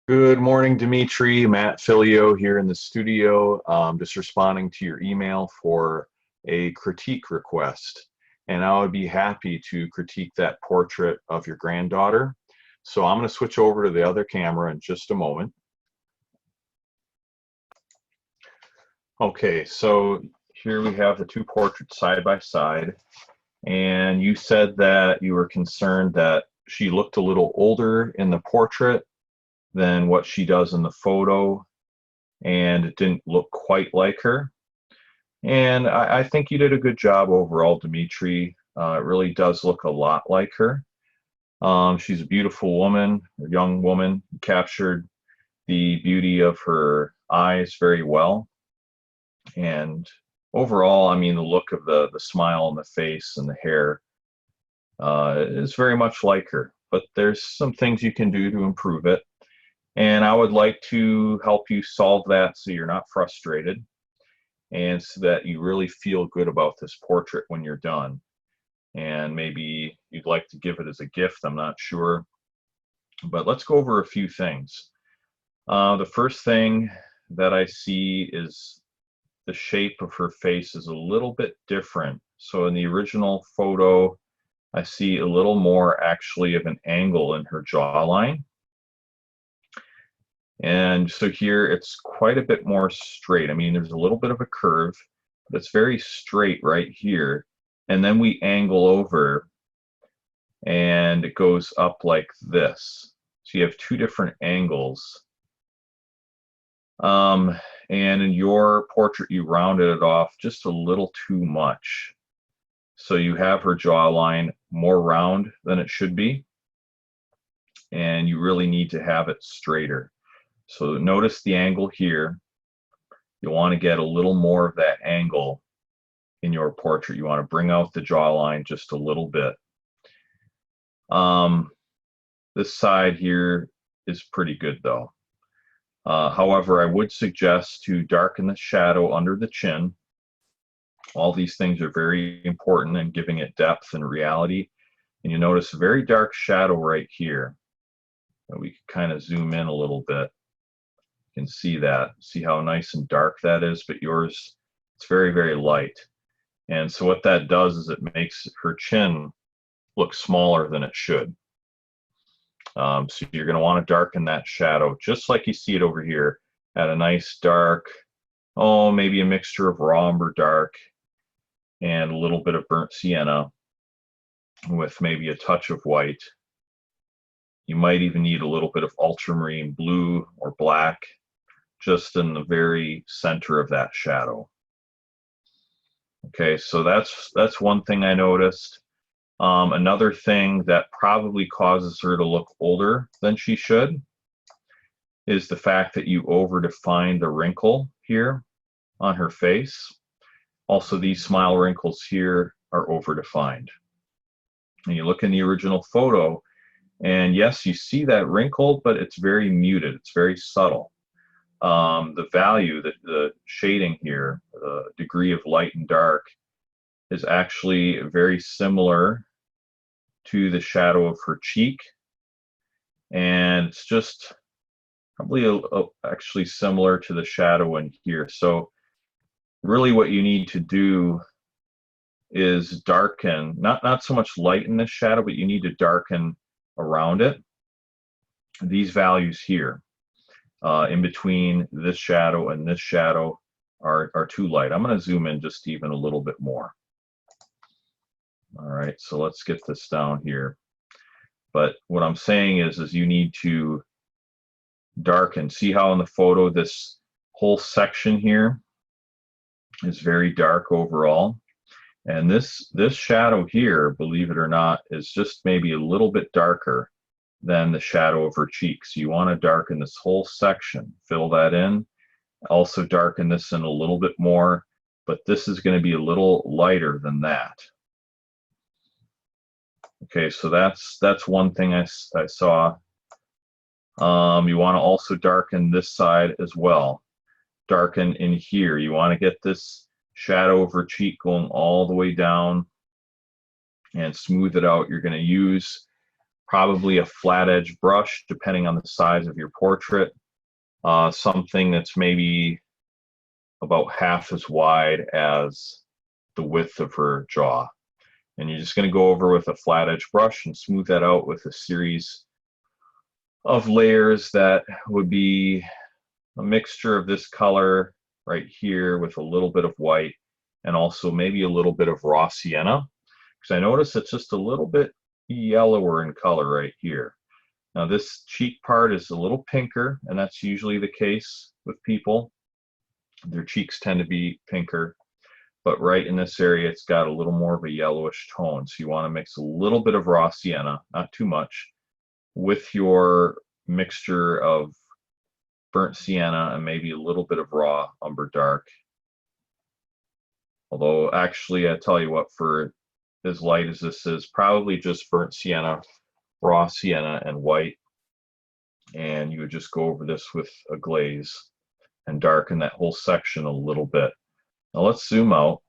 Good morning, Dimitri. Mattphilleo here in the studio. Just responding to your email for a critique request. And I would be happy to critique that portrait of your granddaughter. So I'm going to switch over to the other camera in just a moment. Okay, so here we have the two portraits side by side. And you said that you were concerned that she looked a little older in the portrait than what she does in the photo, and it didn't look quite like her. And I think you did a good job overall, Dimitri. It really does look a lot like her. She's a beautiful woman, a young woman, captured the beauty of her eyes very well. And overall, I mean, the look of the smile on the face and the hair is very much like her. But there's some things you can do to improve it. And I would like to help you solve that so you're not frustrated and so that you really feel good about this portrait when you're done. And maybe you'd like to give it as a gift, I'm not sure. But let's go over a few things. The first thing that I see is the shape of her face is a little bit different. So in the original photo, I see a little more actually of an angle in her jawline. And so here it's quite a bit more straight. I mean, there's a little bit of a curve, but it's very straight right here. And then we angle over and it goes up like this. So you have two different angles. And in your portrait, you rounded it off just a little too much. So you have her jawline more round than it should be. And you really need to have it straighter. So notice the angle here. You want to get a little more of that angle in your portrait. You want to bring out the jawline just a little bit. This side here is pretty good though. However, I would suggest to darken the shadow under the chin. All these things are very important in giving it depth and reality. And you notice a very dark shadow right here. And we can kind of zoom in a little bit. Can see that, see how nice and dark that is, but yours, it's very, very light. And so what that does is it makes her chin look smaller than it should. So you're going to want to darken that shadow, just like you see it over here, at a nice dark, maybe a mixture of raw umber dark and a little bit of burnt sienna with maybe a touch of white. You might even need a little bit of ultramarine blue or black, just in the very center of that shadow. Okay, so that's one thing I noticed. Another thing that probably causes her to look older than she should is the fact that you over-define the wrinkle here on her face. Also, these smile wrinkles here are over-defined. And you look in the original photo, and yes, you see that wrinkle, but it's very muted, it's very subtle. The value, the shading here, the degree of light and dark is actually very similar to the shadow of her cheek. And it's just probably actually similar to the shadow in here. So really what you need to do is darken, not so much lighten this shadow, but you need to darken around it. These values here. In between this shadow and this shadow are too light. I'm going to zoom in just even a little bit more. All right, so let's get this down here. But what I'm saying is you need to darken. See how in the photo this whole section here is very dark overall. And this shadow here, believe it or not, is just maybe a little bit darker than the shadow of her cheeks. You want to darken this whole section, fill that in, also darken this in a little bit more, but this is going to be a little lighter than that. Okay, so that's one thing I saw. You want to also darken this side as well. Darken in here. You want to get this shadow of her cheek going all the way down and smooth it out. You're going to use probably a flat edge brush, depending on the size of your portrait. Something that's maybe about half as wide as the width of her jaw. And you're just going to go over with a flat edge brush and smooth that out with a series of layers that would be a mixture of this color right here with a little bit of white, and also maybe a little bit of raw sienna, because I notice it's just a little bit yellower in color right here. Now this cheek part is a little pinker, and that's usually the case with people. Their cheeks tend to be pinker, but right in this area it's got a little more of a yellowish tone. So you want to mix a little bit of raw sienna, not too much, with your mixture of burnt sienna and maybe a little bit of raw umber dark. Although actually, I tell you what, for as light as this is, probably just burnt sienna, raw sienna, and white. And you would just go over this with a glaze and darken that whole section a little bit. Now let's zoom out.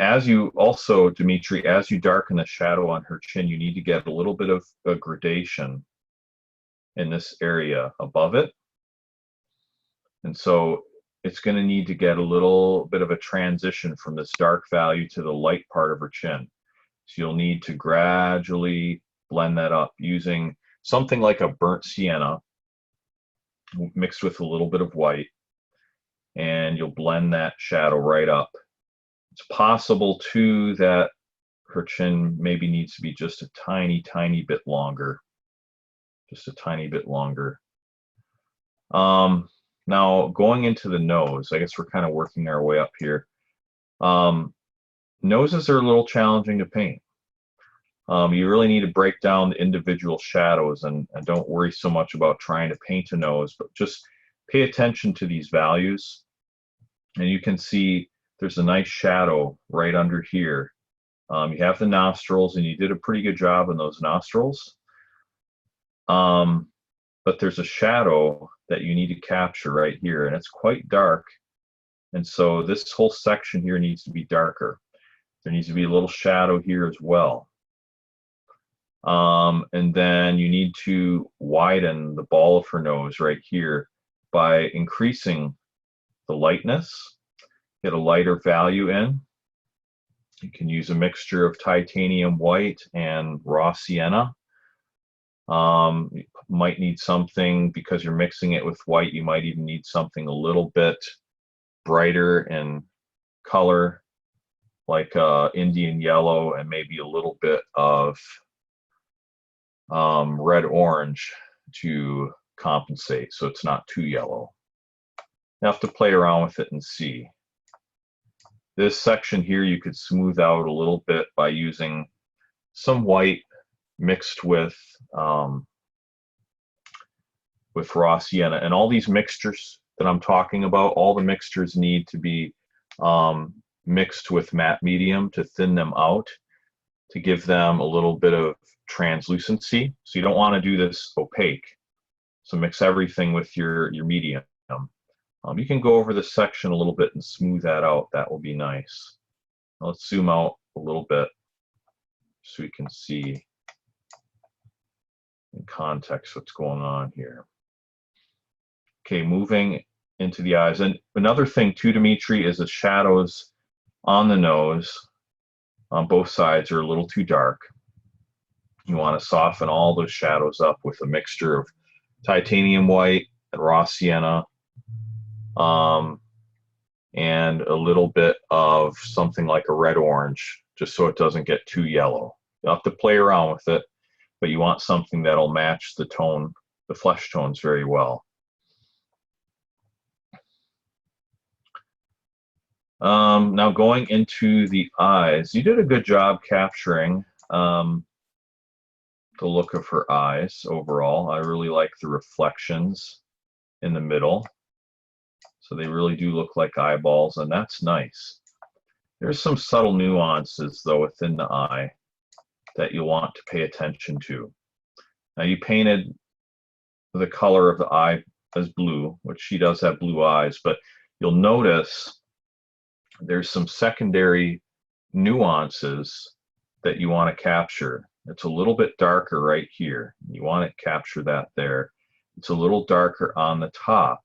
As you also, Dimitri, as you darken the shadow on her chin, you need to get a little bit of a gradation in this area above it. And so it's going to need to get a little bit of a transition from this dark value to the light part of her chin. So you'll need to gradually blend that up using something like a burnt sienna mixed with a little bit of white, and you'll blend that shadow right up. It's possible too that her chin maybe needs to be just a tiny bit longer, just a tiny bit longer. Now going into the nose, I guess we're kind of working our way up here. Noses are a little challenging to paint. You really need to break down the individual shadows, and don't worry so much about trying to paint a nose, but just pay attention to these values. And you can see there's a nice shadow right under here. You have the nostrils, and you did a pretty good job on those nostrils. But there's a shadow that you need to capture right here, and it's quite dark. And so this whole section here needs to be darker. There needs to be a little shadow here as well. And then you need to widen the ball of her nose right here by increasing the lightness, get a lighter value in. You can use a mixture of titanium white and raw sienna. You might need something, because you're mixing it with white, you might even need something a little bit brighter in color, like Indian yellow, and maybe a little bit of red orange to compensate so it's not too yellow. You have to play around with it and see. This section here you could smooth out a little bit by using some white mixed with raw sienna. And all these mixtures that I'm talking about, all the mixtures need to be mixed with matte medium to thin them out, to give them a little bit of translucency. So you don't want to do this opaque. So mix everything with your medium. You can go over this section a little bit and smooth that out. That will be nice. Now let's zoom out a little bit so we can see in context what's going on here. Okay, moving into the eyes. And another thing too, Dimitri, is the shadows on the nose on both sides are a little too dark. You want to soften all those shadows up with a mixture of titanium white and raw sienna, and a little bit of something like a red orange, just so it doesn't get too yellow. You'll have to play around with it, but you want something that'll match the tone, the flesh tones very well. Now going into the eyes, you did a good job capturing the look of her eyes overall. I really like the reflections in the middle. So they really do look like eyeballs, and that's nice. There's some subtle nuances though within the eye that you'll want to pay attention to. Now you painted the color of the eye as blue, which she does have blue eyes, but you'll notice there's some secondary nuances that you want to capture. It's a little bit darker right here. You want to capture that there. It's a little darker on the top.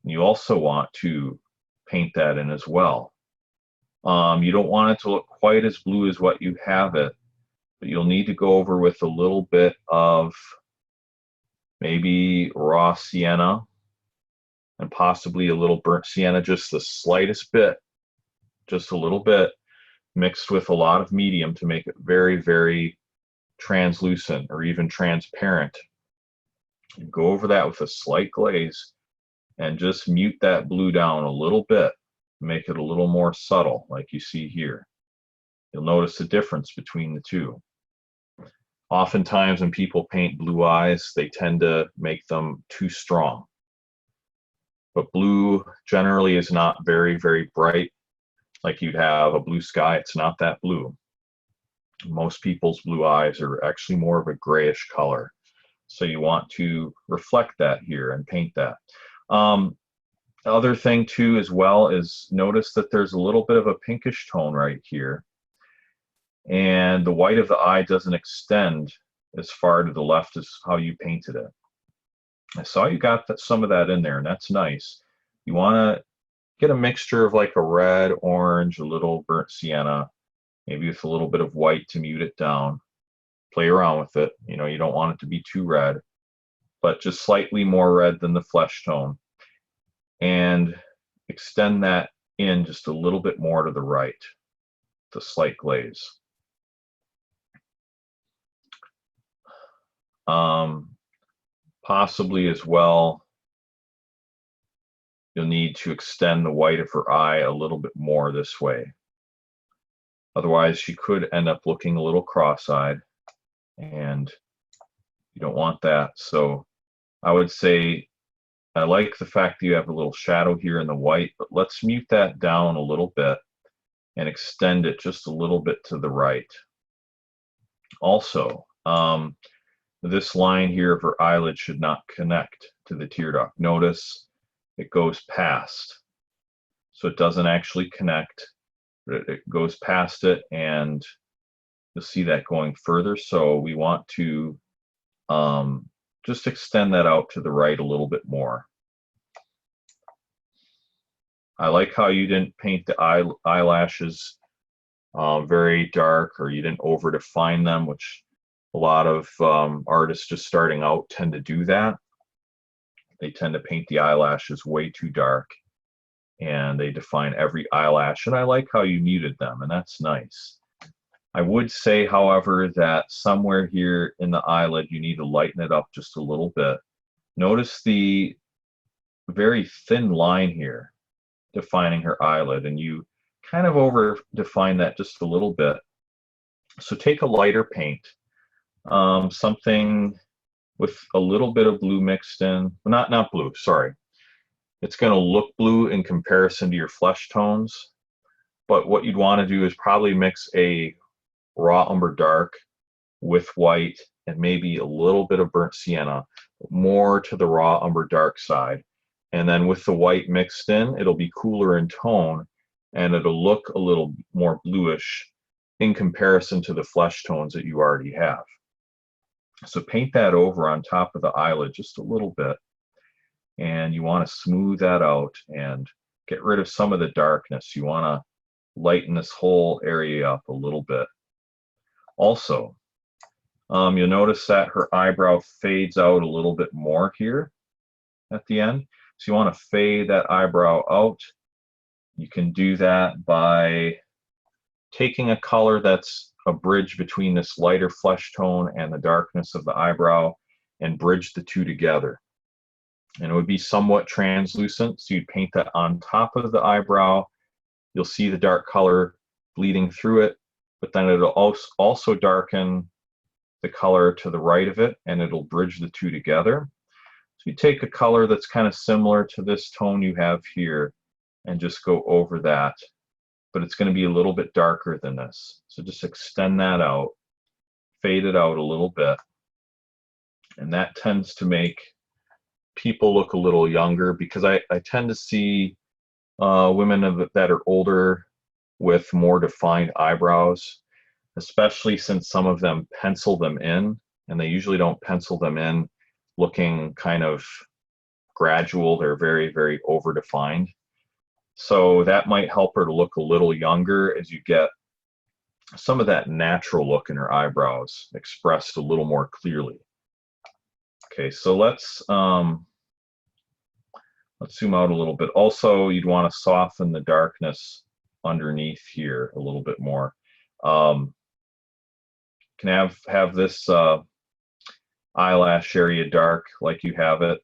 You also want to paint that in as well. You don't want it to look quite as blue as what you have it, but you'll need to go over with a little bit of maybe raw sienna and possibly a little burnt sienna, just the slightest bit, just a little bit, mixed with a lot of medium to make it very, very translucent or even transparent. And go over that with a slight glaze and just mute that blue down a little bit, make it a little more subtle like you see here. You'll notice the difference between the two. Oftentimes when people paint blue eyes, they tend to make them too strong. But blue generally is not very, very bright. Like you'd have a blue sky, it's not that blue. Most people's blue eyes are actually more of a grayish color. So you want to reflect that here and paint that. Other thing too as well is notice that there's a little bit of a pinkish tone right here. And the white of the eye doesn't extend as far to the left as how you painted it. I saw you got some of that in there, and that's nice. You want to get a mixture of like a red, orange, a little burnt sienna, maybe with a little bit of white to mute it down. Play around with it. You know, you don't want it to be too red, but just slightly more red than the flesh tone. And extend that in just a little bit more to the right, the slight glaze. Possibly as well, you'll need to extend the white of her eye a little bit more this way. Otherwise, she could end up looking a little cross-eyed, and you don't want that. So I would say I like the fact that you have a little shadow here in the white, but let's mute that down a little bit and extend it just a little bit to the right. Also, this line here of her eyelid should not connect to the tear duct. Notice it goes past. So it doesn't actually connect, but it goes past it, and you'll see that going further. So we want to just extend that out to the right a little bit more. I like how you didn't paint the eyelashes very dark, or you didn't over define them, which a lot of artists just starting out tend to do that. They tend to paint the eyelashes way too dark, and they define every eyelash, and I like how you muted them, and that's nice. I would say, however, that somewhere here in the eyelid you need to lighten it up just a little bit. Notice the very thin line here defining her eyelid, and you kind of over define that just a little bit. So take a lighter paint, something with a little bit of blue mixed in. Not blue, sorry. It's going to look blue in comparison to your flesh tones, but what you'd want to do is probably mix a raw umber dark with white and maybe a little bit of burnt sienna, more to the raw umber dark side. And then with the white mixed in, it'll be cooler in tone, and it'll look a little more bluish in comparison to the flesh tones that you already have. So paint that over on top of the eyelid just a little bit, and you want to smooth that out and get rid of some of the darkness. You want to lighten this whole area up a little bit. Also, you'll notice that her eyebrow fades out a little bit more here at the end. So you want to fade that eyebrow out. You can do that by taking a color that's a bridge between this lighter flesh tone and the darkness of the eyebrow and bridge the two together. And it would be somewhat translucent, so you'd paint that on top of the eyebrow. You'll see the dark color bleeding through it, but then it'll also darken the color to the right of it, and it'll bridge the two together. So you take a color that's kind of similar to this tone you have here and just go over that, but it's going to be a little bit darker than this. So just extend that out, fade it out a little bit, and that tends to make people look a little younger, because I tend to see women that are older with more defined eyebrows, especially since some of them pencil them in, and they usually don't pencil them in looking kind of gradual. They're very, very over defined. So that might help her to look a little younger as you get some of that natural look in her eyebrows expressed a little more clearly. Okay, so let's zoom out a little bit. Also, you'd want to soften the darkness underneath here a little bit more. Can have this eyelash area dark like you have it,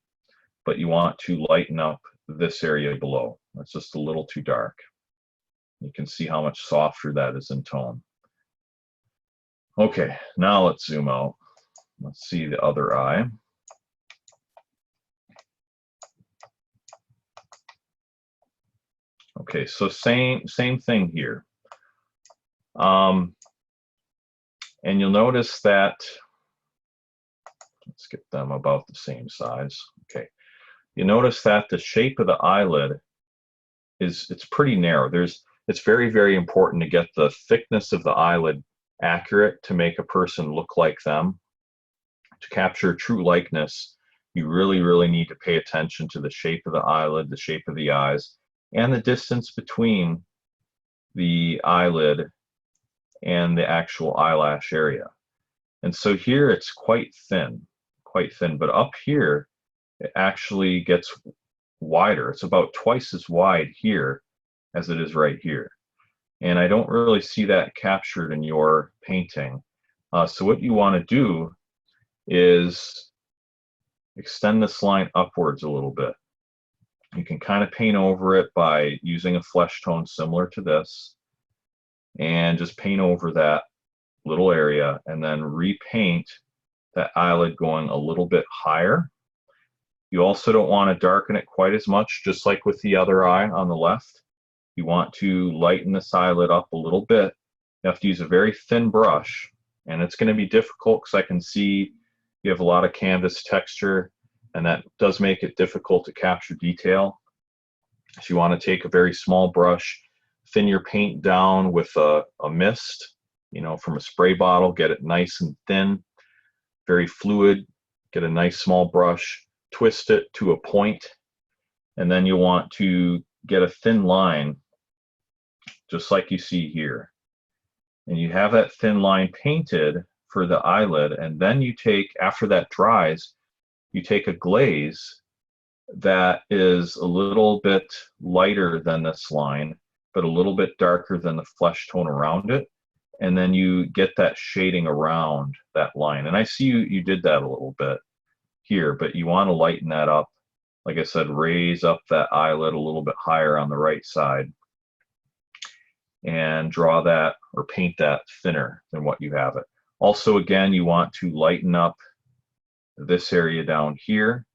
but you want to lighten up this area below. That's just a little too dark. You can see how much softer that is in tone. Okay, now let's zoom out. Let's see the other eye. Okay, so same thing here. And you'll notice that, let's get them about the same size. Okay, you notice that the shape of the eyelid it's pretty narrow. It's very, very important to get the thickness of the eyelid accurate to make a person look like them. To capture true likeness, you really, really need to pay attention to the shape of the eyelid, the shape of the eyes, and the distance between the eyelid and the actual eyelash area. And so here it's quite thin, but up here it actually gets wider. It's about twice as wide here as it is right here. And I don't really see that captured in your painting. So what you want to do is extend this line upwards a little bit. You can kind of paint over it by using a flesh tone similar to this, and just paint over that little area and then repaint that eyelid going a little bit higher. You also don't want to darken it quite as much, just like with the other eye on the left. You want to lighten this eyelid up a little bit. You have to use a very thin brush, and it's going to be difficult because I can see you have a lot of canvas texture, and that does make it difficult to capture detail. So you want to take a very small brush, thin your paint down with a mist, from a spray bottle, get it nice and thin, very fluid, get a nice small brush, twist it to a point, and then you want to get a thin line, just like you see here. And you have that thin line painted for the eyelid, and then you take, after that dries, you take a glaze that is a little bit lighter than this line, but a little bit darker than the flesh tone around it. And then you get that shading around that line. And I see you did that a little bit here, but you want to lighten that up. Like I said, raise up that eyelid a little bit higher on the right side and draw that or paint that thinner than what you have it. Also, again, you want to lighten up this area down here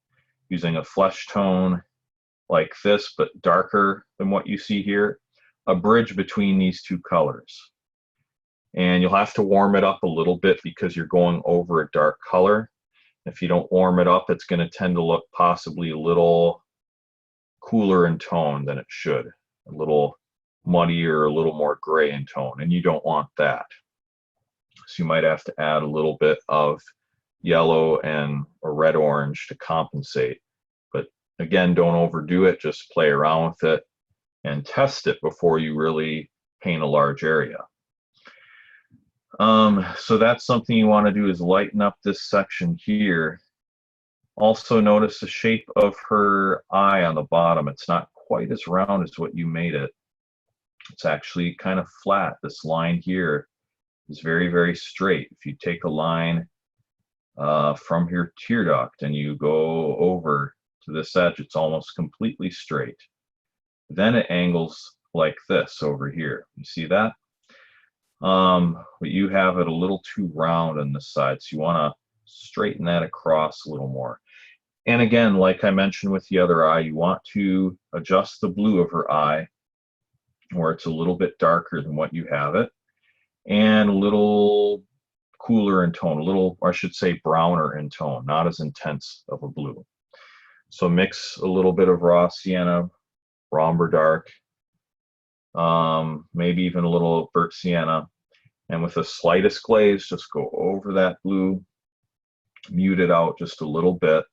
using a flesh tone like this, but darker than what you see here, a bridge between these two colors. And you'll have to warm it up a little bit because you're going over a dark color. If you don't warm it up, it's going to tend to look possibly a little cooler in tone than it should, a little muddier, a little more gray in tone, and you don't want that. So you might have to add a little bit of yellow and a red orange to compensate. But again, don't overdo it, just play around with it and test it before you really paint a large area. So that's something you want to do, is lighten up this section here. Also notice the shape of her eye on the bottom. It's not quite as round as what you made it. It's actually kind of flat. This line here is very, very straight. If you take a line from your tear duct and you go over to this edge, it's almost completely straight. Then it angles like this over here. You see that? But you have it a little too round on this side, so you want to straighten that across a little more. And again, like I mentioned with the other eye, you want to adjust the blue of her eye where it's a little bit darker than what you have it, and a little cooler in tone, a little, or I should say browner in tone, not as intense of a blue. So mix a little bit of raw sienna, raw umber dark, maybe even a little burnt sienna. And with the slightest glaze, just go over that blue, mute it out just a little bit.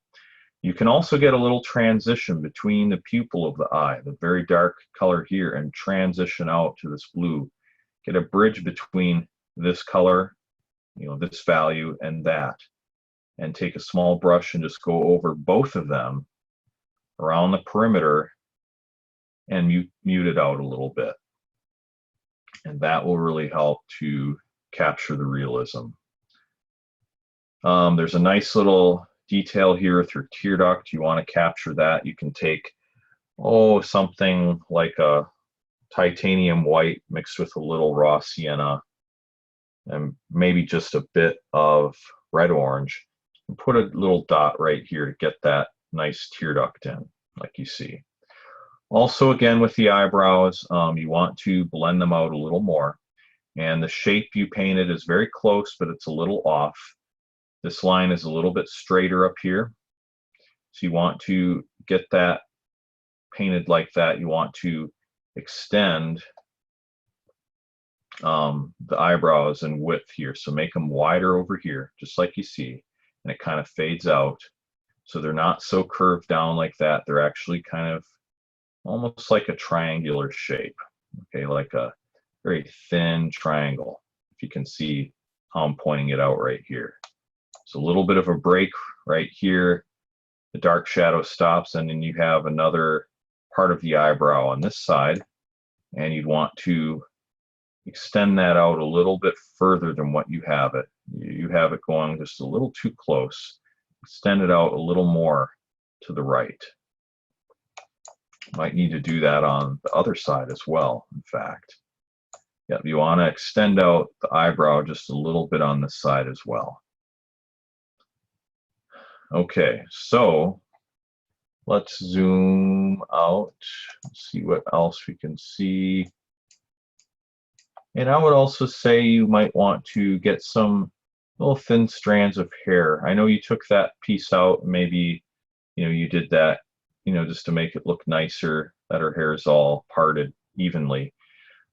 You can also get a little transition between the pupil of the eye, the very dark color here, and transition out to this blue. Get a bridge between this color, this value, and that. And take a small brush and just go over both of them around the perimeter and mute it out a little bit. And that will really help to capture the realism. There's a nice little detail here with your tear duct. You want to capture that. You can take, something like a titanium white mixed with a little raw sienna and maybe just a bit of red orange, and put a little dot right here to get that nice tear duct in, like you see. Also, again, with the eyebrows, you want to blend them out a little more. And the shape you painted is very close, but it's a little off. This line is a little bit straighter up here. So you want to get that painted like that. You want to extend the eyebrows in width here. So make them wider over here, just like you see. And it kind of fades out. So they're not so curved down like that. They're actually kind of almost like a triangular shape. Okay, like a very thin triangle, if you can see how I'm pointing it out right here. So a little bit of a break right here. The dark shadow stops, and then you have another part of the eyebrow on this side, and you'd want to extend that out a little bit further than what you have it. You have it going just a little too close. Extend it out a little more to the right. Might need to do that on the other side as well, in fact. Yep, you want to extend out the eyebrow just a little bit on this side as well. Okay, so let's zoom out, see what else we can see. And I would also say you might want to get some little thin strands of hair. I know you took that piece out, maybe you did that just to make it look nicer, that her hair is all parted evenly.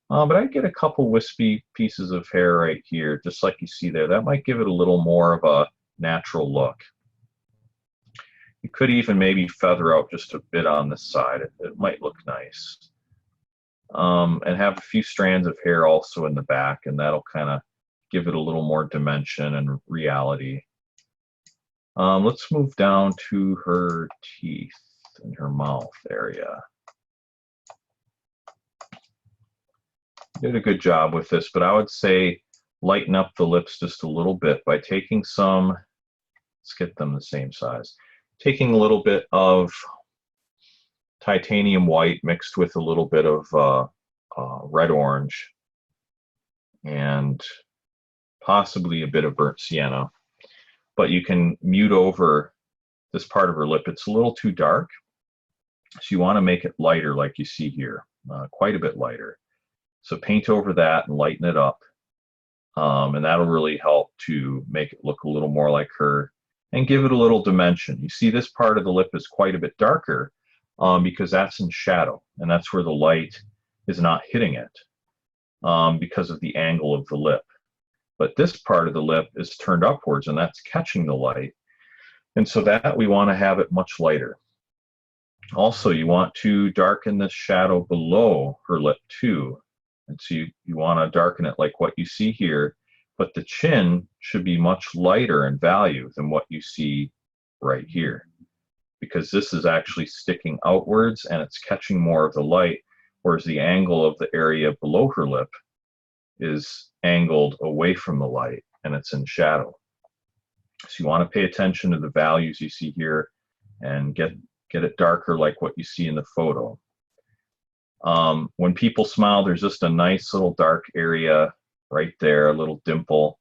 But I'd get a couple wispy pieces of hair right here, just like you see there. That might give it a little more of a natural look. You could even maybe feather out just a bit on this side. It might look nice. And have a few strands of hair also in the back, and that'll kind of give it a little more dimension and reality. Let's move down to her teeth and her mouth area. Did a good job with this, but I would say lighten up the lips just a little bit by taking some, let's get them the same size, taking a little bit of titanium white mixed with a little bit of red orange and possibly a bit of burnt sienna. But you can mute over this part of her lip. It's a little too dark, so you want to make it lighter like you see here, quite a bit lighter. So paint over that and lighten it up, and that'll really help to make it look a little more like her and give it a little dimension. You see this part of the lip is quite a bit darker because that's in shadow, and that's where the light is not hitting it because of the angle of the lip. But this part of the lip is turned upwards, and that's catching the light. And so that we want to have it much lighter. Also, you want to darken the shadow below her lip too. And so you want to darken it like what you see here, but the chin should be much lighter in value than what you see right here, because this is actually sticking outwards and it's catching more of the light, whereas the angle of the area below her lip is angled away from the light and it's in shadow. So you want to pay attention to the values you see here and get it darker like what you see in the photo. When people smile, there's just a nice little dark area right there, a little dimple.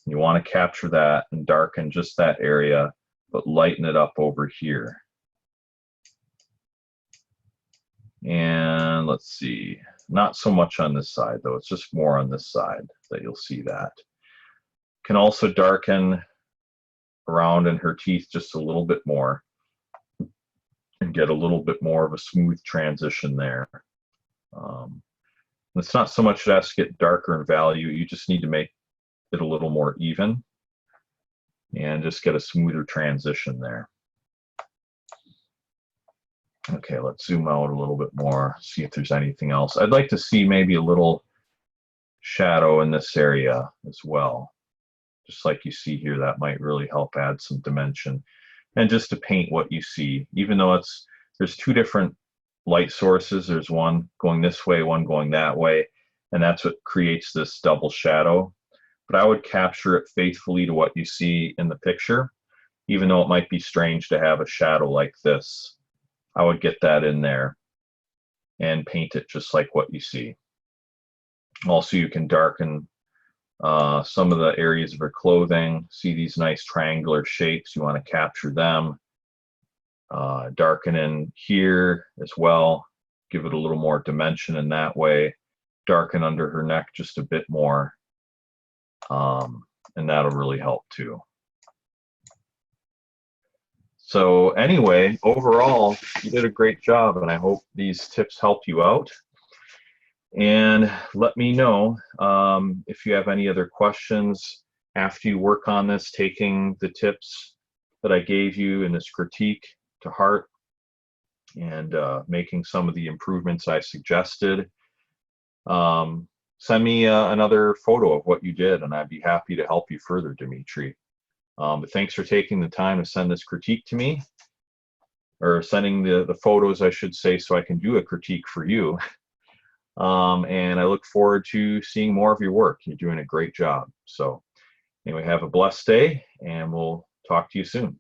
You want to capture that and darken just that area, but lighten it up over here. And let's see, not so much on this side though, it's just more on this side that you'll see that. Can also darken around in her teeth just a little bit more and get a little bit more of a smooth transition there. And it's not so much that it has to get darker in value, you just need to make it a little more even and just get a smoother transition there. Okay, let's zoom out a little bit more, see if there's anything else. I'd like to see maybe a little shadow in this area as well. Just like you see here, that might really help add some dimension. And just to paint what you see, even though there's two different light sources, there's one going this way, one going that way, and that's what creates this double shadow. But I would capture it faithfully to what you see in the picture, even though it might be strange to have a shadow like this. I would get that in there and paint it just like what you see. Also, you can darken some of the areas of her clothing. See these nice triangular shapes, you want to capture them. Darken in here as well, give it a little more dimension in that way. Darken under her neck just a bit more, and that'll really help too. So anyway, overall, you did a great job, and I hope these tips help you out. And let me know if you have any other questions after you work on this, taking the tips that I gave you in this critique to heart and making some of the improvements I suggested. Send me another photo of what you did, and I'd be happy to help you further, Dimitri. But thanks for taking the time to send this critique to me, or sending the photos, I should say, so I can do a critique for you. And I look forward to seeing more of your work. You're doing a great job. So anyway, have a blessed day, and we'll talk to you soon.